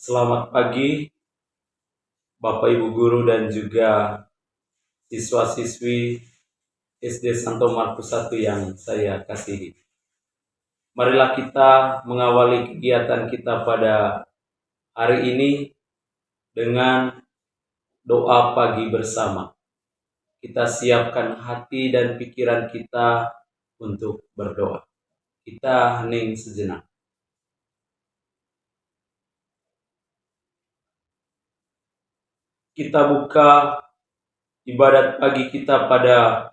Selamat pagi Bapak Ibu Guru dan juga siswa-siswi SD Santo Markus 1 yang saya kasihi. Marilah kita mengawali kegiatan kita pada hari ini dengan doa pagi bersama. Kita siapkan hati dan pikiran kita untuk berdoa. Kita hening sejenak. Kita buka ibadat pagi kita pada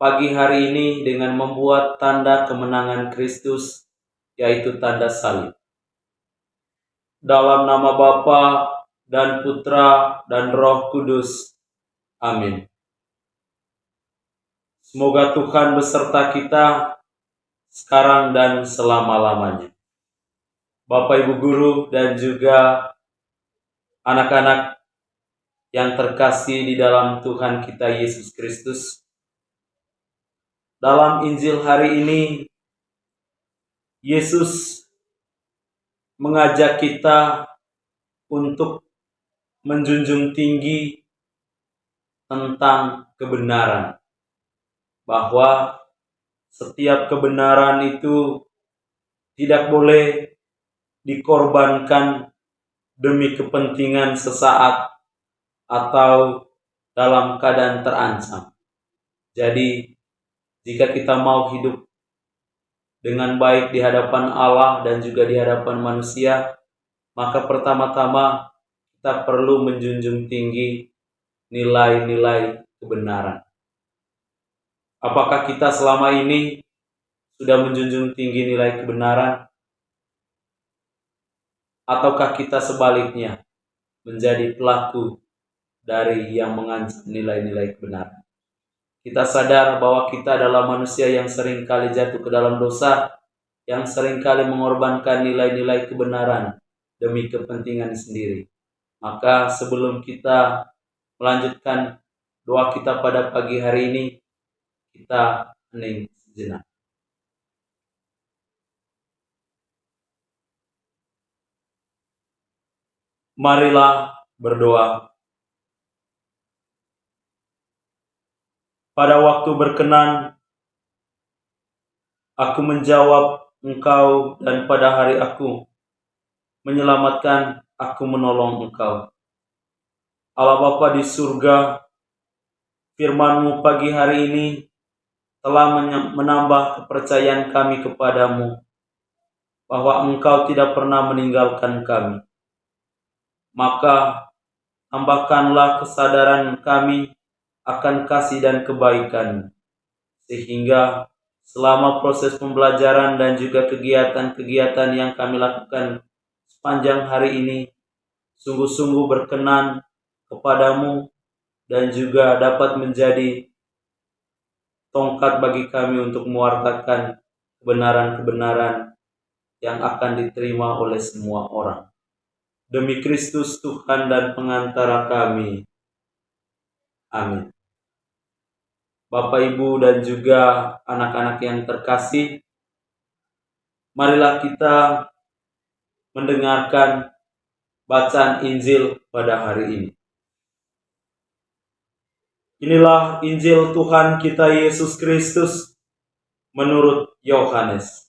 pagi hari ini dengan membuat tanda kemenangan Kristus, yaitu tanda salib. Dalam nama Bapa dan Putra dan Roh Kudus. Amin. Semoga Tuhan beserta kita sekarang dan selama-lamanya. Bapak Ibu Guru dan juga anak-anak yang terkasih di dalam Tuhan kita Yesus Kristus. Dalam Injil hari ini, Yesus mengajak kita untuk menjunjung tinggi tentang kebenaran. Bahwa setiap kebenaran itu tidak boleh dikorbankan demi kepentingan sesaat atau dalam keadaan terancam. Jadi, jika kita mau hidup dengan baik di hadapan Allah dan juga di hadapan manusia, maka pertama-tama kita perlu menjunjung tinggi nilai-nilai kebenaran. Apakah kita selama ini sudah menjunjung tinggi nilai kebenaran? Ataukah kita sebaliknya menjadi pelaku dari yang mengancam nilai-nilai kebenaran? Kita sadar bahwa kita adalah manusia yang sering kali jatuh ke dalam dosa, yang sering kali mengorbankan nilai-nilai kebenaran demi kepentingan sendiri. Maka sebelum kita melanjutkan doa kita pada pagi hari ini, kita hening sejenak. Marilah berdoa. Pada waktu berkenan, aku menjawab Engkau, dan pada hari aku menyelamatkan, aku menolong Engkau. Allah Bapa di surga, firman-Mu pagi hari ini telah menambah kepercayaan kami kepadamu, bahwa Engkau tidak pernah meninggalkan kami. Maka tambahkanlah kesadaran kami akan kasih dan kebaikan, sehingga selama proses pembelajaran dan juga kegiatan-kegiatan yang kami lakukan sepanjang hari ini sungguh-sungguh berkenan kepadamu dan juga dapat menjadi tongkat bagi kami untuk mewartakan kebenaran-kebenaran yang akan diterima oleh semua orang. Demi Kristus Tuhan dan pengantara kami. Amin. Bapak, Ibu, dan juga anak-anak yang terkasih, marilah kita mendengarkan bacaan Injil pada hari ini. Inilah Injil Tuhan kita Yesus Kristus menurut Yohanes.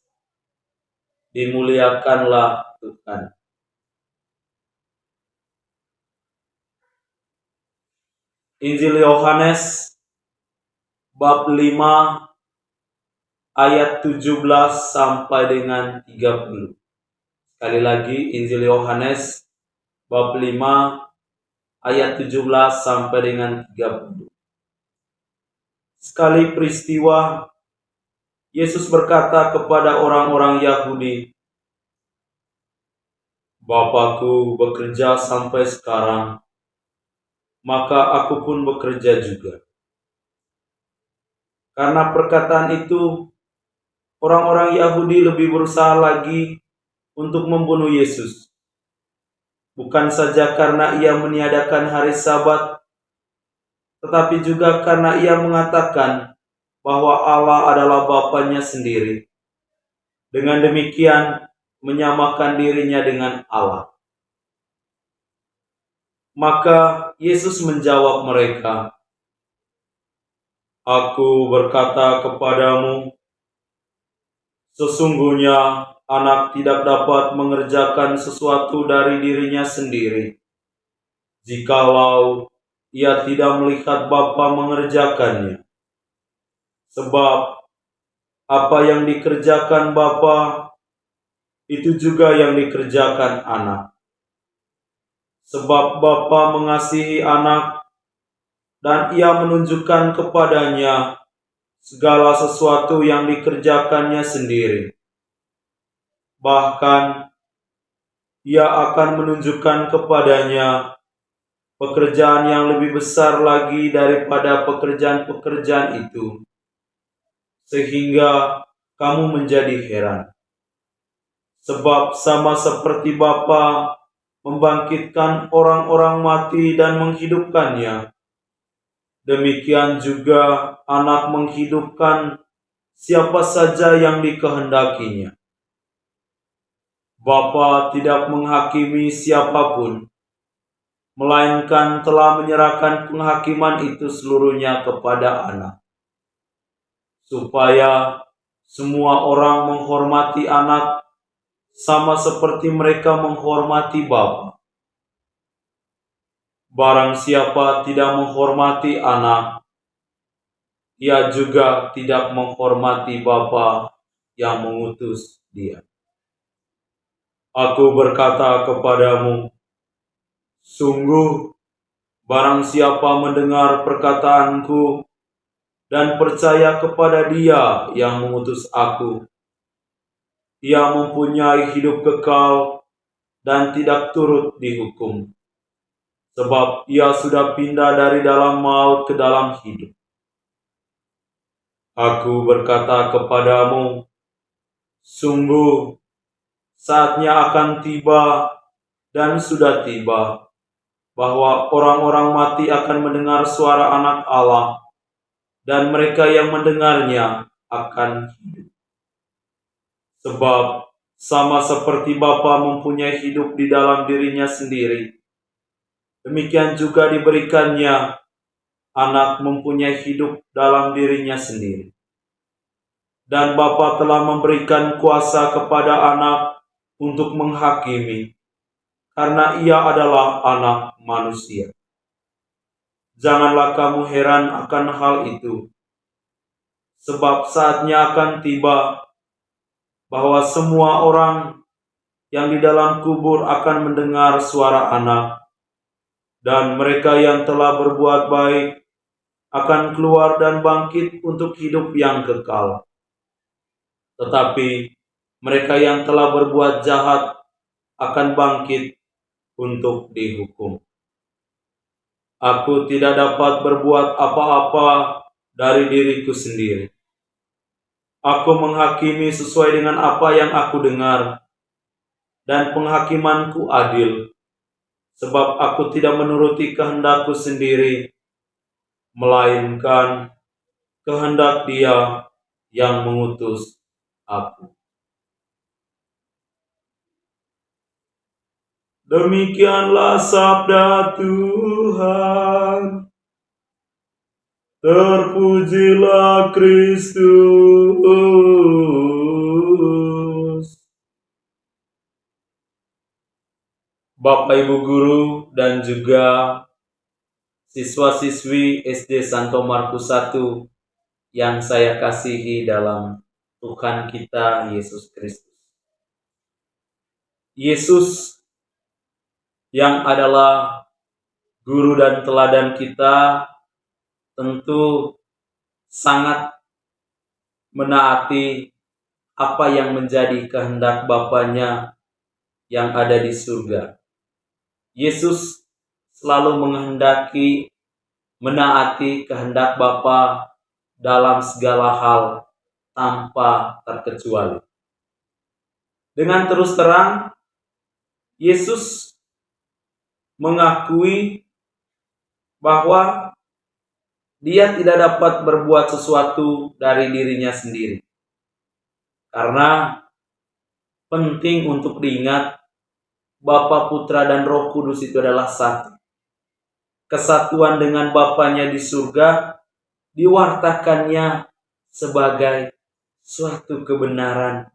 Dimuliakanlah Tuhan. Injil Yohanes bab 5 ayat 17 sampai dengan 30. Sekali lagi, Injil Yohanes bab 5 ayat 17 sampai dengan 30. Sekali peristiwa, Yesus berkata kepada orang-orang Yahudi, "Bapakku bekerja sampai sekarang, maka aku pun bekerja juga." Karena perkataan itu, orang-orang Yahudi lebih berusaha lagi untuk membunuh Yesus. Bukan saja karena ia meniadakan hari Sabat, tetapi juga karena ia mengatakan bahwa Allah adalah Bapanya sendiri. Dengan demikian, menyamakan dirinya dengan Allah. Maka Yesus menjawab mereka, "Aku berkata kepadamu, sesungguhnya anak tidak dapat mengerjakan sesuatu dari dirinya sendiri, jikalau ia tidak melihat Bapa mengerjakannya. Sebab apa yang dikerjakan Bapa, itu juga yang dikerjakan anak. Sebab Bapa mengasihi anak, dan ia menunjukkan kepadanya segala sesuatu yang dikerjakannya sendiri. Bahkan ia akan menunjukkan kepadanya pekerjaan yang lebih besar lagi daripada pekerjaan-pekerjaan itu, sehingga kamu menjadi heran. Sebab sama seperti Bapa membangkitkan orang-orang mati dan menghidupkannya, demikian juga anak menghidupkan siapa saja yang dikehendakinya. Bapa tidak menghakimi siapapun, melainkan telah menyerahkan penghakiman itu seluruhnya kepada anak, supaya semua orang menghormati anak sama seperti mereka menghormati Bapa. Barang siapa tidak menghormati anak, ia juga tidak menghormati Bapa yang mengutus dia. Aku berkata kepadamu, sungguh barang siapa mendengar perkataanku dan percaya kepada Dia yang mengutus aku, ia mempunyai hidup kekal dan tidak turut dihukum, sebab ia sudah pindah dari dalam maut ke dalam hidup. Aku berkata kepadamu, sungguh saatnya akan tiba dan sudah tiba, bahwa orang-orang mati akan mendengar suara Anak Allah, dan mereka yang mendengarnya akan hidup. Sebab sama seperti Bapa mempunyai hidup di dalam dirinya sendiri, demikian juga diberikannya Anak mempunyai hidup dalam dirinya sendiri. Dan Bapa telah memberikan kuasa kepada Anak untuk menghakimi, karena Ia adalah Anak manusia. Janganlah kamu heran akan hal itu, sebab saatnya akan tiba bahwa semua orang yang di dalam kubur akan mendengar suara Anak, dan mereka yang telah berbuat baik akan keluar dan bangkit untuk hidup yang kekal. Tetapi mereka yang telah berbuat jahat akan bangkit untuk dihukum. Aku tidak dapat berbuat apa-apa dari diriku sendiri. Aku menghakimi sesuai dengan apa yang aku dengar, dan penghakimanku adil, sebab aku tidak menuruti kehendakku sendiri, melainkan kehendak Dia yang mengutus aku. Demikianlah sabda Tuhan. Terpujilah Kristus. Bapak Ibu Guru dan juga siswa-siswi SD Santo Markus 1 yang saya kasihi dalam Tuhan kita Yesus Kristus. Yesus yang adalah guru dan teladan kita tentu sangat menaati apa yang menjadi kehendak Bapanya yang ada di surga. Yesus selalu menghendaki menaati kehendak Bapa dalam segala hal tanpa terkecuali. Dengan terus terang, Yesus mengakui bahwa Dia tidak dapat berbuat sesuatu dari dirinya sendiri. Karena penting untuk diingat, Bapa, Putra, dan Roh Kudus itu adalah satu. kesatuan dengan Bapanya di surga, diwartakannya sebagai suatu kebenaran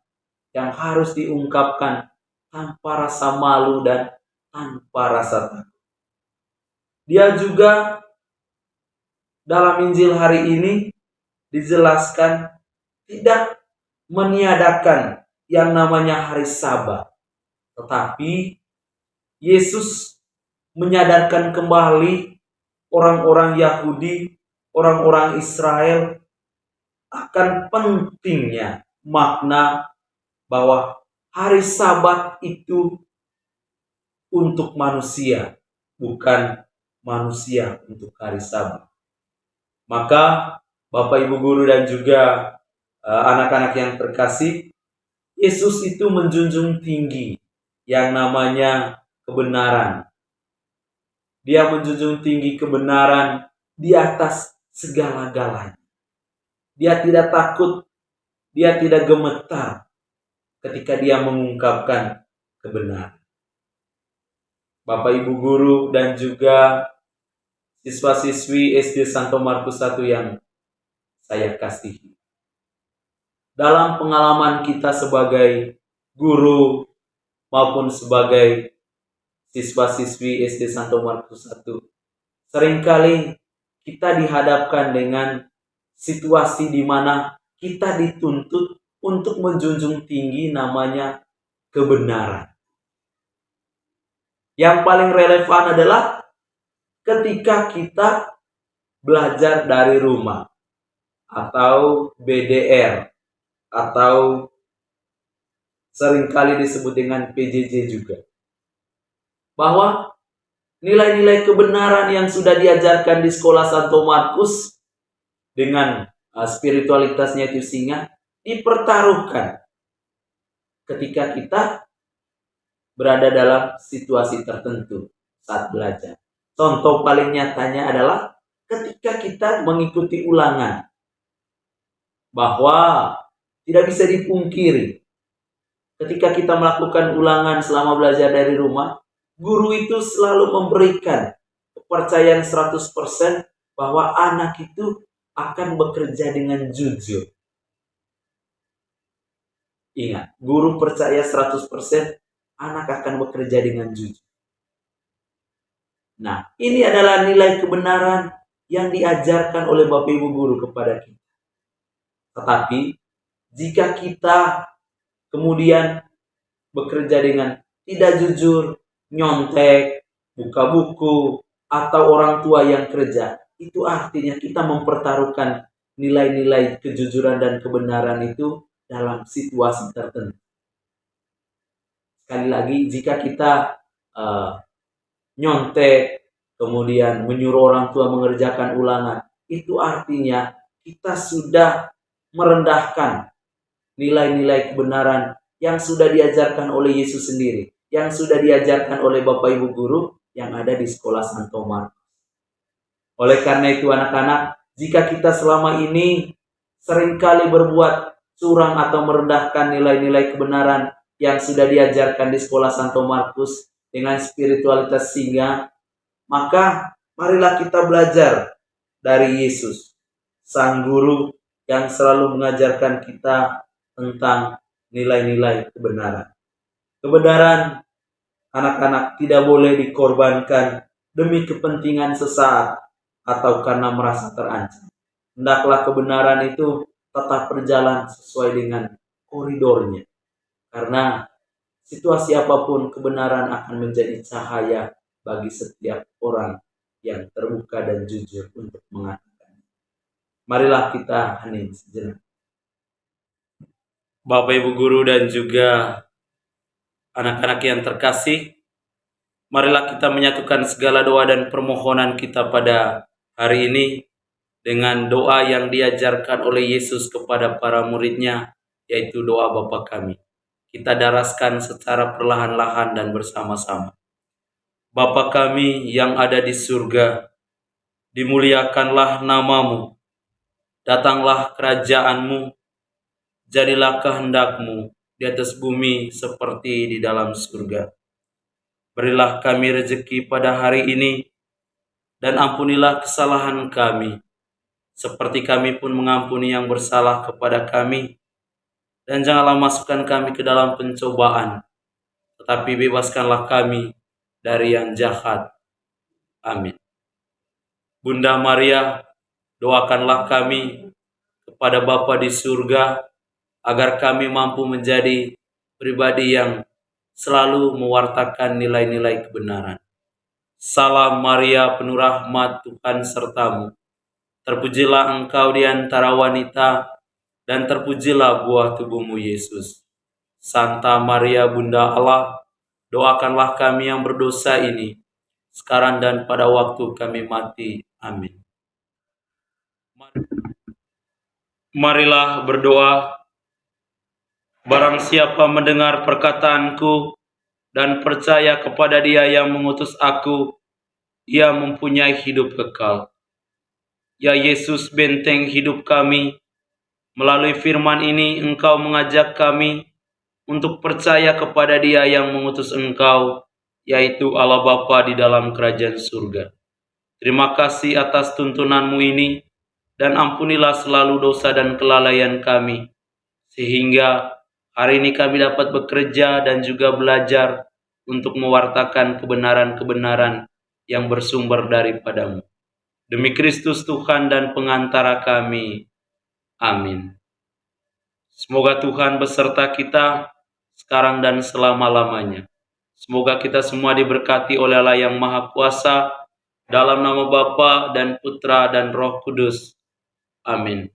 yang harus diungkapkan tanpa rasa malu dan tanpa rasa takut. Dia juga dalam Injil hari ini dijelaskan tidak meniadakan yang namanya hari Sabat, tetapi Yesus menyadarkan kembali orang-orang Yahudi, orang-orang Israel akan pentingnya makna bahwa hari Sabat itu untuk manusia, bukan manusia untuk hari Sabat. Maka Bapak Ibu guru dan juga anak-anak yang terkasih, Yesus itu menjunjung tinggi yang namanya kebenaran. Dia menjunjung tinggi kebenaran di atas segala-galanya. Dia tidak takut, dia tidak gemetar ketika dia mengungkapkan kebenaran. Bapak Ibu guru dan juga siswa-siswi SD Santo Markus 1 yang saya kasihi. Dalam pengalaman kita sebagai guru maupun sebagai siswa-siswi SD Santo Markus 1, seringkali kita dihadapkan dengan situasi di mana kita dituntut untuk menjunjung tinggi namanya kebenaran. Yang paling relevan adalah ketika kita belajar dari rumah atau BDR atau seringkali disebut dengan PJJ juga. Bahwa nilai-nilai kebenaran yang sudah diajarkan di sekolah Santo Markus dengan spiritualitasnya itu singa dipertaruhkan ketika kita berada dalam situasi tertentu saat belajar. Contoh paling nyatanya adalah ketika kita mengikuti ulangan, bahwa tidak bisa dipungkiri ketika kita melakukan ulangan selama belajar dari rumah, guru itu selalu memberikan kepercayaan 100% bahwa anak itu akan bekerja dengan jujur. Ingat, guru percaya 100% anak akan bekerja dengan jujur. Nah, ini adalah nilai kebenaran yang diajarkan oleh Bapak Ibu guru kepada kita. Tetapi, jika kita kemudian bekerja dengan tidak jujur, nyontek, buka buku, atau orang tua yang kerja, itu artinya kita mempertaruhkan nilai-nilai kejujuran dan kebenaran itu dalam situasi tertentu. Sekali lagi, jika kita nyontek, kemudian menyuruh orang tua mengerjakan ulangan, itu artinya kita sudah merendahkan nilai-nilai kebenaran yang sudah diajarkan oleh Yesus sendiri, yang sudah diajarkan oleh Bapak Ibu guru yang ada di sekolah Santo Markus. Oleh karena itu anak-anak, jika kita selama ini seringkali berbuat curang atau merendahkan nilai-nilai kebenaran yang sudah diajarkan di sekolah Santo Markus dengan spiritualitas singa, maka marilah kita belajar dari Yesus, Sang Guru yang selalu mengajarkan kita tentang nilai-nilai kebenaran. Kebenaran anak-anak tidak boleh dikorbankan demi kepentingan sesaat atau karena merasa terancam. Hendaklah kebenaran itu tetap berjalan sesuai dengan koridornya. Karena situasi apapun, kebenaran akan menjadi cahaya bagi setiap orang yang terbuka dan jujur untuk mengatakan. Marilah kita hening sejenak. Bapak Ibu guru dan juga anak-anak yang terkasih, marilah kita menyatukan segala doa dan permohonan kita pada hari ini dengan doa yang diajarkan oleh Yesus kepada para muridnya, yaitu doa Bapa kami. Kita daraskan secara perlahan-lahan dan bersama-sama. Bapa kami yang ada di surga, dimuliakanlah namamu, datanglah kerajaanmu, jadilah kehendakmu di atas bumi seperti di dalam surga. Berilah kami rezeki pada hari ini, dan ampunilah kesalahan kami, seperti kami pun mengampuni yang bersalah kepada kami. Dan janganlah masukkan kami ke dalam pencobaan, tetapi bebaskanlah kami dari yang jahat. Amin. Bunda Maria, doakanlah kami kepada Bapa di surga, agar kami mampu menjadi pribadi yang selalu mewartakan nilai-nilai kebenaran. Salam Maria, penuh rahmat, Tuhan sertamu. Terpujilah engkau di antara wanita, dan terpujilah buah tubuhmu Yesus. Santa Maria Bunda Allah, doakanlah kami yang berdosa ini, sekarang dan pada waktu kami mati. Amin. Marilah berdoa. Barang siapa mendengar perkataanku dan percaya kepada Dia yang mengutus aku, ia mempunyai hidup kekal. Ya Yesus, benteng hidup kami, melalui firman ini Engkau mengajak kami untuk percaya kepada Dia yang mengutus Engkau, yaitu Allah Bapa di dalam kerajaan surga. Terima kasih atas tuntunanmu ini, dan ampunilah selalu dosa dan kelalaian kami, sehingga hari ini kami dapat bekerja dan juga belajar untuk mewartakan kebenaran-kebenaran yang bersumber daripadamu. Demi Kristus Tuhan dan pengantara kami. Amin. Semoga Tuhan beserta kita sekarang dan selama-lamanya. Semoga kita semua diberkati oleh Allah yang Maha Kuasa, dalam nama Bapa dan Putra dan Roh Kudus. Amin.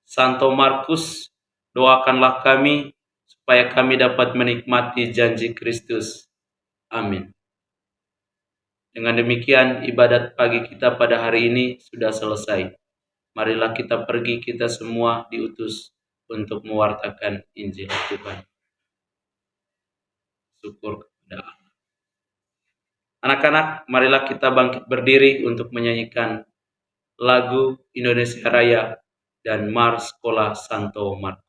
Santo Markus, doakanlah kami supaya kami dapat menikmati janji Kristus. Amin. Dengan demikian, ibadat pagi kita pada hari ini sudah selesai. Marilah kita pergi, kita semua diutus untuk mewartakan Injil Tuhan. Syukur kepada Allah. Anak-anak, marilah kita bangkit berdiri untuk menyanyikan lagu Indonesia Raya dan Mars Sekolah Santo Markus.